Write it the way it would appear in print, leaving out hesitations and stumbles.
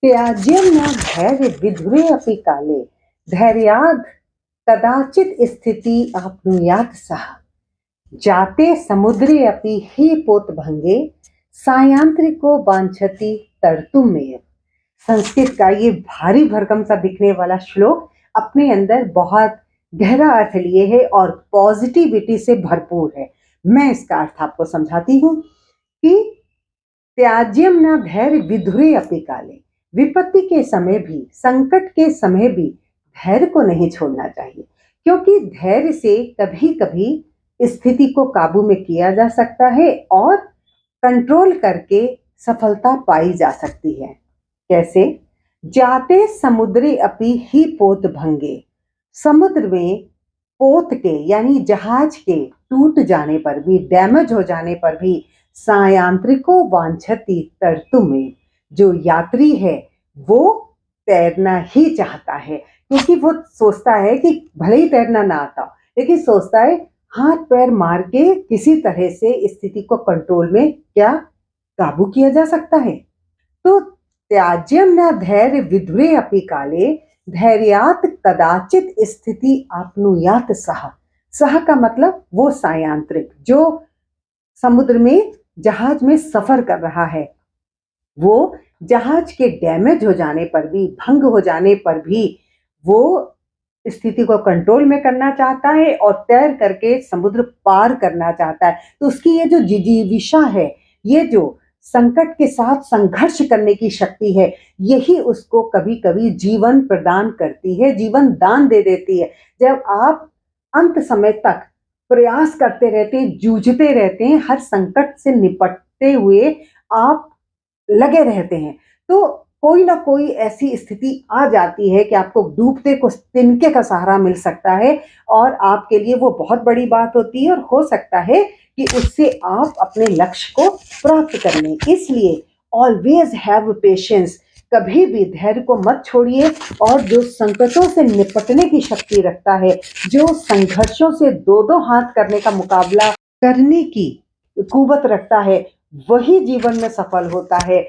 त्याज्यं न धैर्य विधुरे अपि काले धैर्याद् कदाचित् स्थिति आप्नुयात् सः जाते समुद्रे अपि हि पोतभंगे सायांत्रिको वांछति तर्तुमेव। संस्कृत का ये भारी भरकम सा दिखने वाला श्लोक अपने अंदर बहुत गहरा अर्थ लिए है और पॉजिटिविटी से भरपूर है। मैं इसका अर्थ आपको समझाती हूँ कि त्याज्यम न धैर्य विधुरे अपि काले, विपत्ति के समय भी, संकट के समय भी धैर्य को नहीं छोड़ना चाहिए, क्योंकि धैर्य से कभी कभी स्थिति को काबू में किया जा सकता है और कंट्रोल करके सफलता पाई जा सकती है। कैसे? जाते समुद्रे अपि ही पोत भंगे, समुद्र में पोत के यानी जहाज के टूट जाने पर भी, डैमेज हो जाने पर भी सायांत्रिको वांछति तर्तुमेव, जो यात्री है वो तैरना ही चाहता है, क्योंकि वो सोचता है कि भले ही तैरना ना आता हो, लेकिन सोचता है हाथ पैर मार के किसी तरह से स्थिति को कंट्रोल में क्या काबू किया जा सकता है। तो त्याज्यम न धैर्य विधुरे अपि काले धैर्यात् कदाचित स्थिति आप्नुयात् सः। सः का मतलब वो सायांत्रिक जो समुद्र में जहाज में सफर कर रहा है, वो जहाज के डैमेज हो जाने पर भी, भंग हो जाने पर भी वो स्थिति को कंट्रोल में करना चाहता है और तैर करके समुद्र पार करना चाहता है। तो उसकी ये जो जिजीविषा है, ये जो संकट के साथ संघर्ष करने की शक्ति है, यही उसको कभी कभी जीवन प्रदान करती है, जीवन दान दे देती है। जब आप अंत समय तक प्रयास करते रहते हैं, जूझते रहते हैं, हर संकट से निपटते हुए आप लगे रहते हैं, तो कोई ना कोई ऐसी स्थिति आ जाती है कि आपको डूबते को तिनके का सहारा मिल सकता है और आपके लिए वो बहुत बड़ी बात होती है और हो सकता है कि उससे आप अपने लक्ष्य को प्राप्त कर लें। इसलिए ऑलवेज हैव पेशेंस, कभी भी धैर्य को मत छोड़िए और जो संकटों से निपटने की शक्ति रखता है, जो संघर्षों से दो दो हाथ करने का मुकाबला करने की कुवत रखता है, वही जीवन में सफल होता है।